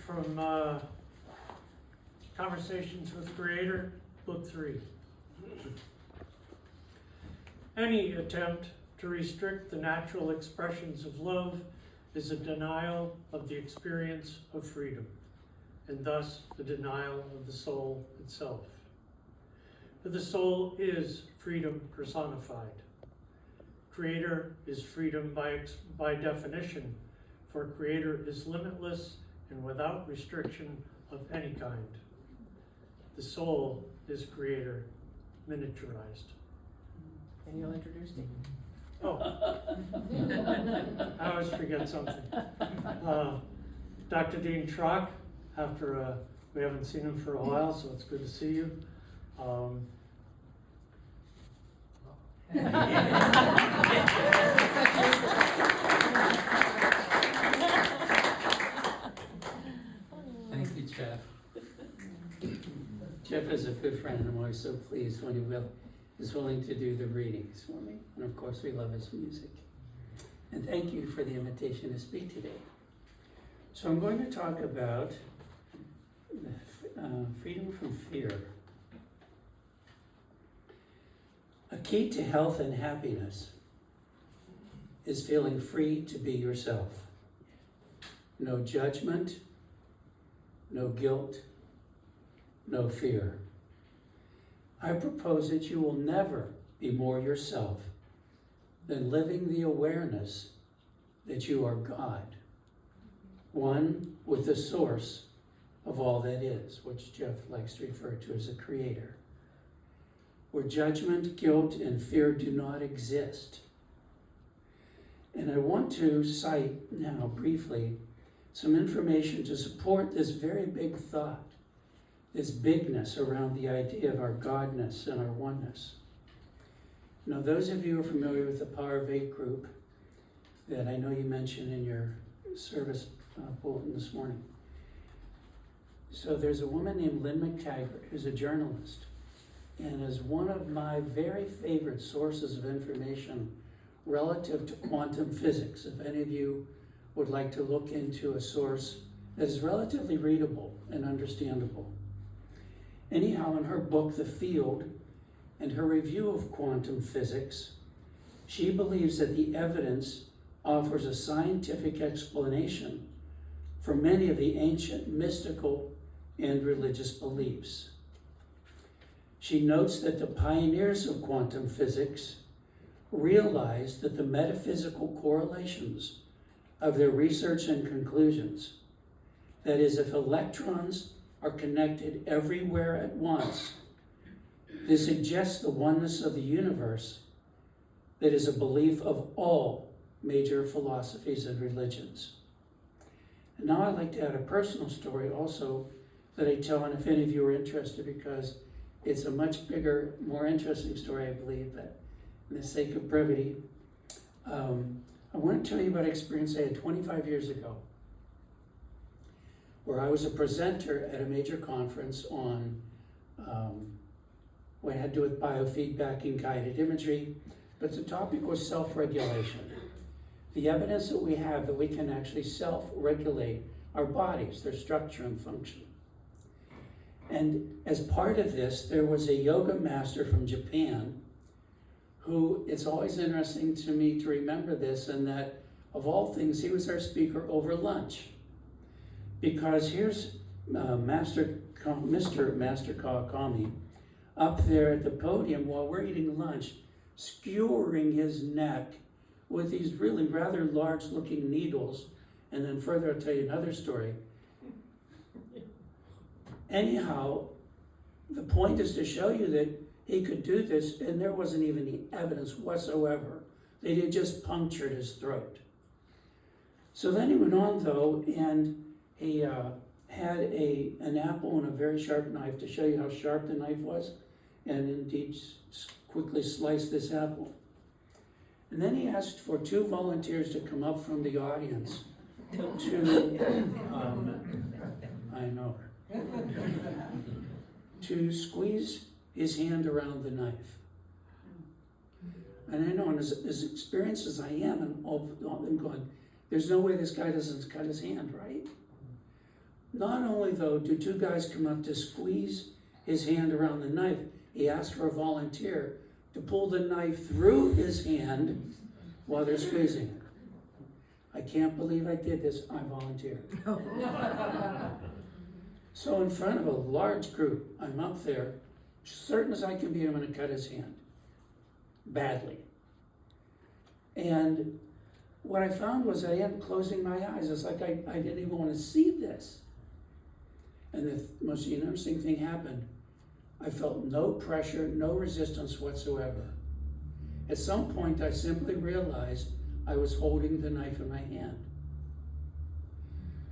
from Conversations with Creator, Book 3. Any attempt to restrict the natural expressions of love is a denial of the experience of freedom, and thus the denial of the soul itself. For the soul is freedom personified. Creator is freedom by definition, for Creator is limitless and without restriction of any kind. The soul is Creator miniaturized. And you'll introduce me. Oh, I always forget something. Dr. Dean Shrock, after we haven't seen him for a while, so it's good to see you. Thank you, Jeff. Jeff is a good friend, and I'm always so pleased when he is willing to do the readings for me. And of course, we love his music. And thank you for the invitation to speak today. So I'm going to talk about freedom from fear. A key to health and happiness is feeling free to be yourself. No judgment, no guilt, no fear. I propose that you will never be more yourself than living the awareness that you are God, one with the source of all that is, which Jeff likes to refer to as a creator, where judgment, guilt, and fear do not exist. And I want to cite now briefly some information to support this very big thought, this bigness around the idea of our godness and our oneness. Now, those of you who are familiar with the Power of Eight group that I know you mentioned in your service bulletin this morning. So there's a woman named Lynn McTaggart who's a journalist and is one of my very favorite sources of information relative to quantum physics. If any of you would like to look into a source that is relatively readable and understandable. Anyhow, in her book, The Field, and her review of quantum physics, she believes that the evidence offers a scientific explanation for many of the ancient mystical and religious beliefs. She notes that the pioneers of quantum physics realized that the metaphysical correlations of their research and conclusions, that is, if electrons are connected everywhere at once, this suggests the oneness of the universe that is a belief of all major philosophies and religions. And now I'd like to add a personal story also that I tell, and if any of you are interested, because it's a much bigger, more interesting story, I believe, but for the sake of brevity, I want to tell you about an experience I had 25 years ago, where I was a presenter at a major conference on what had to do with biofeedback and guided imagery, but the topic was self-regulation. The evidence that we have that we can actually self-regulate our bodies, their structure and function. And as part of this, there was a yoga master from Japan who, it's always interesting to me to remember this, and that of all things, he was our speaker over lunch. Because here's Mr. Master Kawakami up there at the podium while we're eating lunch, skewering his neck with these really rather large looking needles. And then further, I'll tell you another story. Anyhow, the point is to show you that he could do this, and there wasn't even any evidence whatsoever. They had just punctured his throat. So then he went on, though, and he had an apple and a very sharp knife to show you how sharp the knife was, and indeed quickly sliced this apple. And then he asked for two volunteers to come up from the audience to squeeze his hand around the knife. And I know, and as experienced as I am, and all them going, there's no way this guy doesn't cut his hand, right? Not only, though, do two guys come up to squeeze his hand around the knife, he asked for a volunteer to pull the knife through his hand while they're squeezing it. I can't believe I did this. I volunteered. So in front of a large group, I'm up there, certain as I can be, I'm going to cut his hand. Badly. And what I found was I ended up closing my eyes. It's like I didn't even want to see this. And the most interesting thing happened. I felt no pressure, no resistance whatsoever. At some point, I simply realized I was holding the knife in my hand.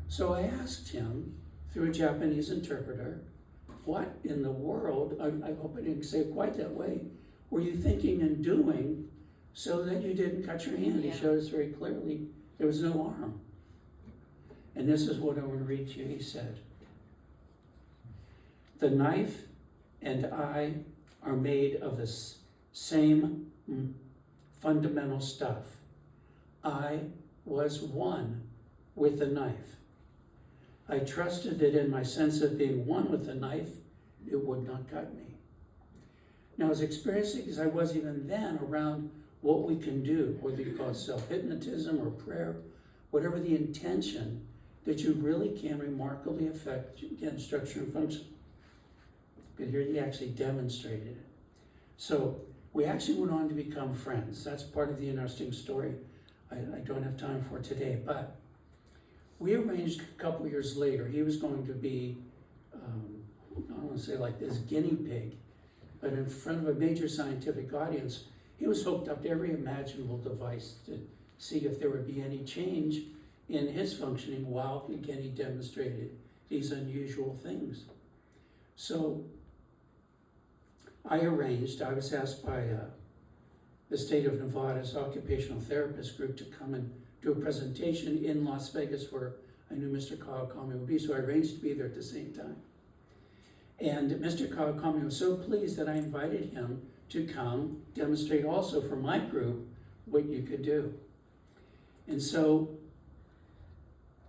So I asked him, through a Japanese interpreter, what in the world, I hope I didn't say it quite that way, were you thinking and doing so that you didn't cut your hand? He showed us very clearly there was no arm. And this is what I want to read to you. He said, "The knife and I are made of the same fundamental stuff. I was one with the knife. I trusted that in my sense of being one with the knife, it would not cut me. Now, as experiencing as I was even then around what we can do, whether you call it self-hypnotism or prayer, whatever the intention, that you really can remarkably affect, again, structure and function. But here he actually demonstrated it. So we actually went on to become friends. That's part of the interesting story I don't have time for today, but we arranged a couple years later, he was going to be, I don't want to say like this guinea pig, but in front of a major scientific audience, he was hooked up to every imaginable device to see if there would be any change in his functioning while, again, he demonstrated these unusual things. So I was asked by the state of Nevada's occupational therapist group to come and do a presentation in Las Vegas where I knew Mr. Kawakami would be, so I arranged to be there at the same time. And Mr. Kawakami was so pleased that I invited him to come demonstrate also for my group what you could do. And so,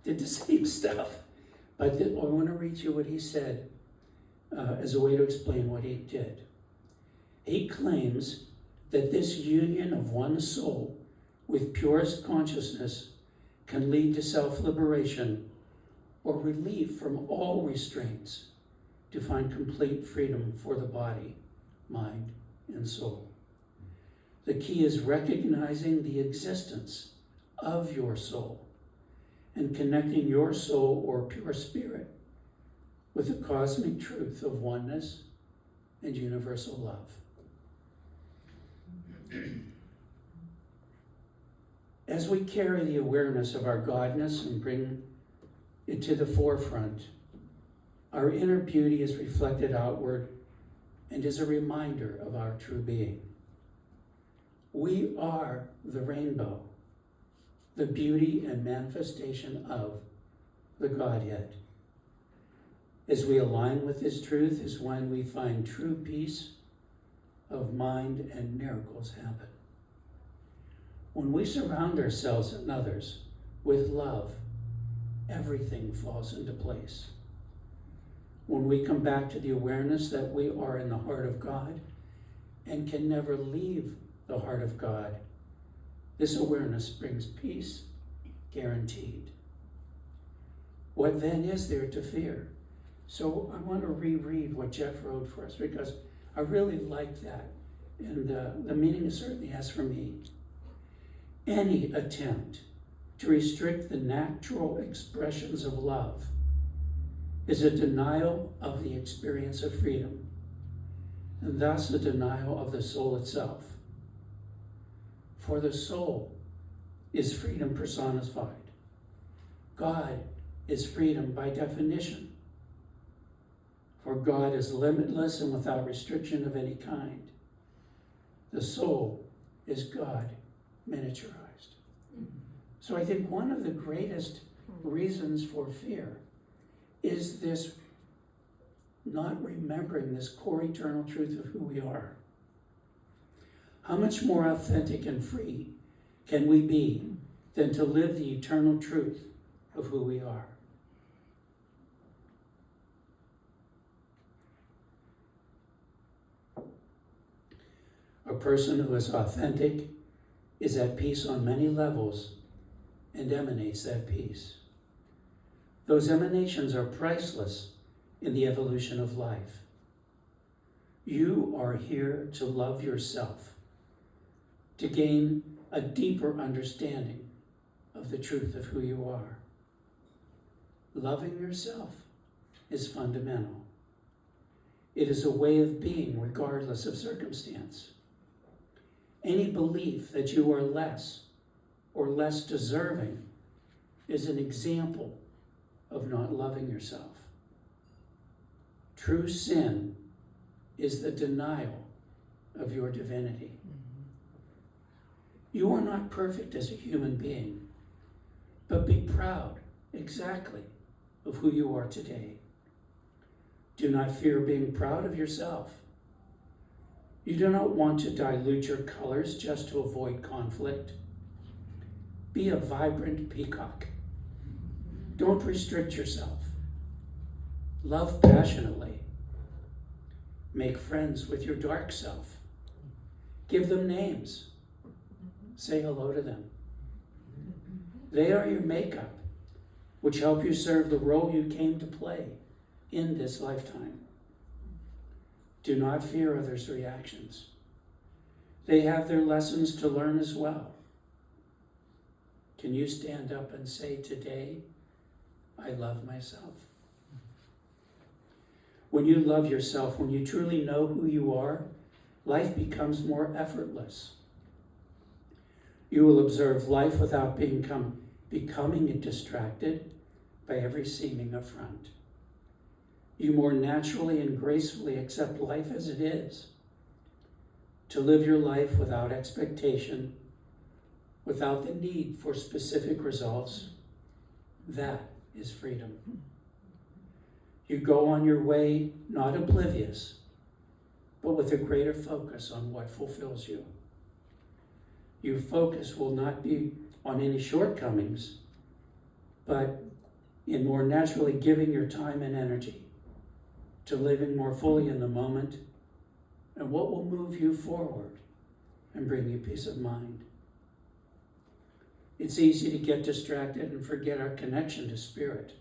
did the same stuff. But I want to read you what he said as a way to explain what he did. He claims that this union of one soul with purest consciousness can lead to self-liberation or relief from all restraints to find complete freedom for the body, mind, and soul. The key is recognizing the existence of your soul and connecting your soul or pure spirit with the cosmic truth of oneness and universal love. As we carry the awareness of our godness and bring it to the forefront, our inner beauty is reflected outward and is a reminder of our true being. We are the rainbow, the beauty and manifestation of the Godhead. As we align with this truth is when we find true peace of mind and miracles happen. When we surround ourselves and others with love, everything falls into place. When we come back to the awareness that we are in the heart of God and can never leave the heart of God, this awareness brings peace, guaranteed. What then is there to fear? So I want to reread what Jeff wrote for us because I really like that. And the meaning is certainly as for me. Any attempt to restrict the natural expressions of love is a denial of the experience of freedom, and thus a denial of the soul itself. For the soul is freedom personified. God is freedom by definition. For God is limitless and without restriction of any kind. The soul is God miniaturized. So I think one of the greatest reasons for fear is this not remembering this core eternal truth of who we are. How much more authentic and free can we be than to live the eternal truth of who we are? person who is authentic is at peace on many levels and emanates that peace. Those emanations are priceless in the evolution of life. You are here to love yourself, to gain a deeper understanding of the truth of who you are. Loving yourself is fundamental. It is a way of being regardless of circumstance. Any belief that you are less or less deserving is an example of not loving yourself. True sin is the denial of your divinity. You are not perfect as a human being, but be proud exactly of who you are today. Do not fear being proud of yourself. You do not want to dilute your colors just to avoid conflict. Be a vibrant peacock. Don't restrict yourself. Love passionately. Make friends with your dark self. Give them names. Say hello to them. They are your makeup, which help you serve the role you came to play in this lifetime. Do not fear others' reactions. They have their lessons to learn as well. Can you stand up and say today, I love myself? When you love yourself, when you truly know who you are, life becomes more effortless. You will observe life without becoming distracted by every seeming affront. You more naturally and gracefully accept life as it is. To live your life without expectation, without the need for specific results, that is freedom. You go on your way not oblivious, but with a greater focus on what fulfills you. Your focus will not be on any shortcomings, but in more naturally giving your time and energy to living more fully in the moment and what will move you forward and bring you peace of mind. It's easy to get distracted and forget our connection to spirit.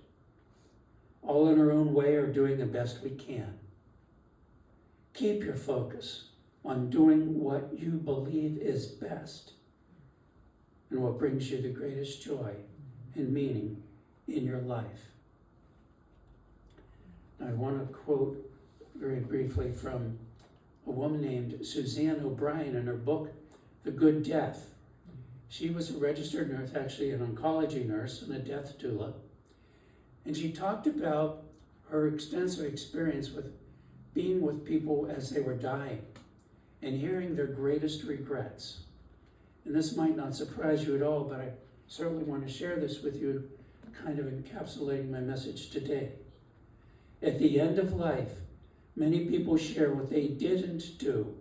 All in our own way are doing the best we can. Keep your focus on doing what you believe is best and what brings you the greatest joy and meaning in your life. I want to quote very briefly from a woman named Suzanne O'Brien in her book, The Good Death. She was a registered nurse, actually an oncology nurse and a death doula. And she talked about her extensive experience with being with people as they were dying and hearing their greatest regrets. And this might not surprise you at all, but I certainly want to share this with you, kind of encapsulating my message today. At the end of life, many people share what they didn't do,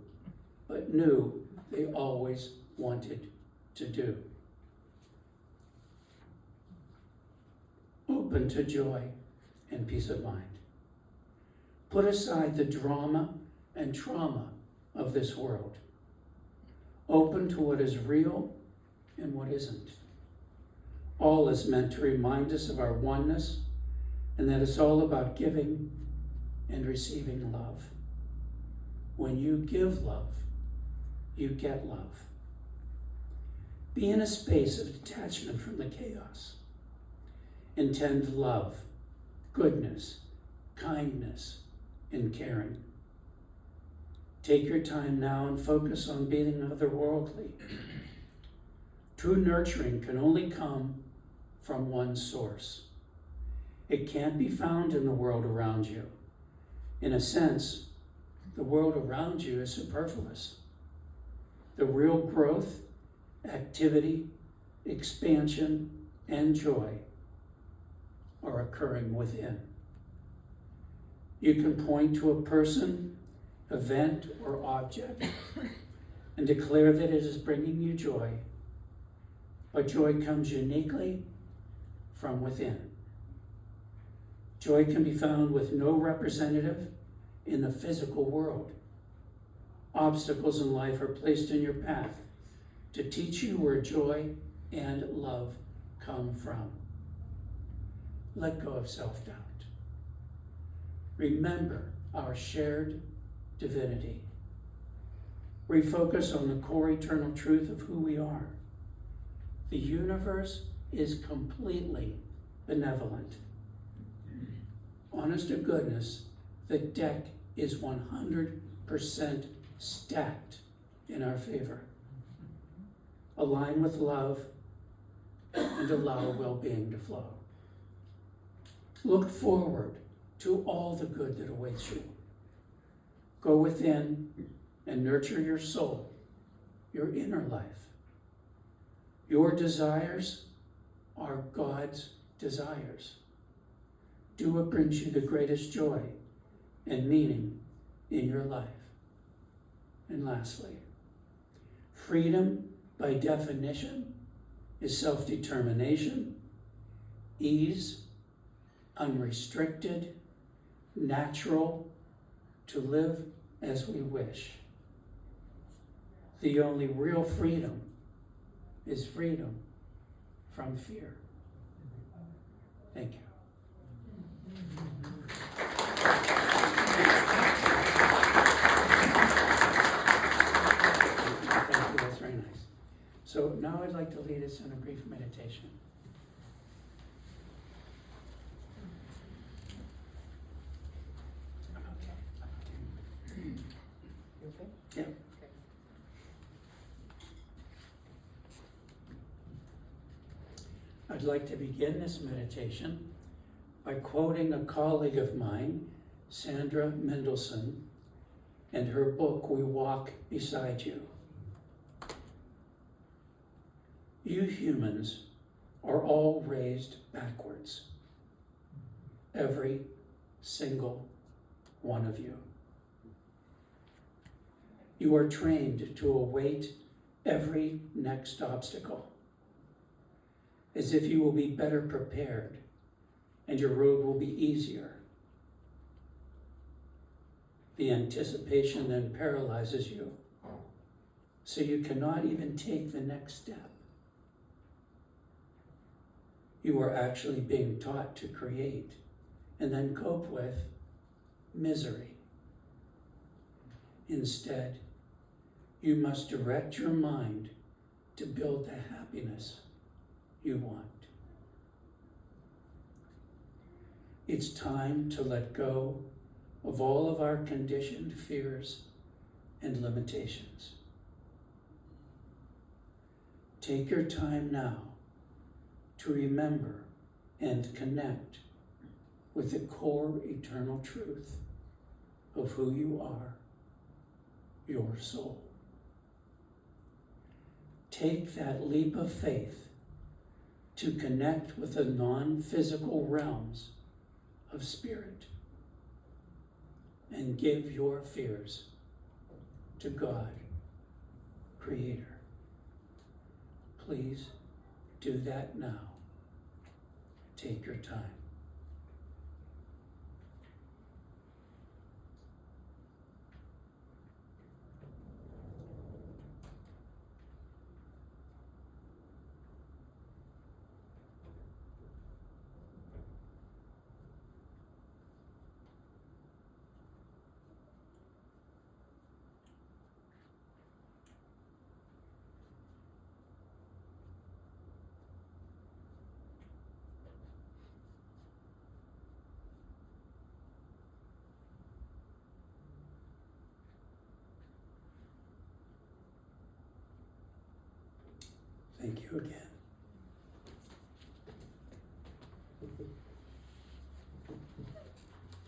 but knew they always wanted to do. Open to joy and peace of mind. Put aside the drama and trauma of this world. Open to what is real and what isn't. All is meant to remind us of our oneness and that it's all about giving and receiving love. When you give love, you get love. Be in a space of detachment from the chaos. Intend love, goodness, kindness, and caring. Take your time now and focus on being otherworldly. True nurturing can only come from one source. It can't be found in the world around you. In a sense, the world around you is superfluous. The real growth, activity, expansion, and joy are occurring within. You can point to a person, event, or object and declare that it is bringing you joy, but joy comes uniquely from within. Joy can be found with no representative in the physical world. Obstacles in life are placed in your path to teach you where joy and love come from. Let go of self-doubt. Remember our shared divinity. Refocus on the core eternal truth of who we are. The universe is completely benevolent. Honest to goodness, the deck is 100% stacked in our favor. Align with love and allow well-being to flow. Look forward to all the good that awaits you. Go within and nurture your soul, your inner life. Your desires are God's desires. Do what brings you the greatest joy and meaning in your life. And lastly, freedom by definition is self-determination, ease, unrestricted, natural, to live as we wish. The only real freedom is freedom from fear. Thank you. Thank you, that's very nice. So now I'd like to lead us in a brief meditation. I'm okay. You okay? Yeah. Okay. I'd like to begin this meditation by quoting a colleague of mine, Sandra Mendelson, and her book, We Walk Beside You. You humans are all raised backwards. Every single one of you. You are trained to await every next obstacle, as if you will be better prepared and your road will be easier. The anticipation then paralyzes you, so you cannot even take the next step. You are actually being taught to create and then cope with misery. Instead, you must direct your mind to build the happiness you want. It's time to let go of all of our conditioned fears and limitations. Take your time now to remember and connect with the core eternal truth of who you are, your soul. Take that leap of faith to connect with the non-physical realms of spirit and give your fears to God, Creator. Please do that now. Take your time. Thank you again.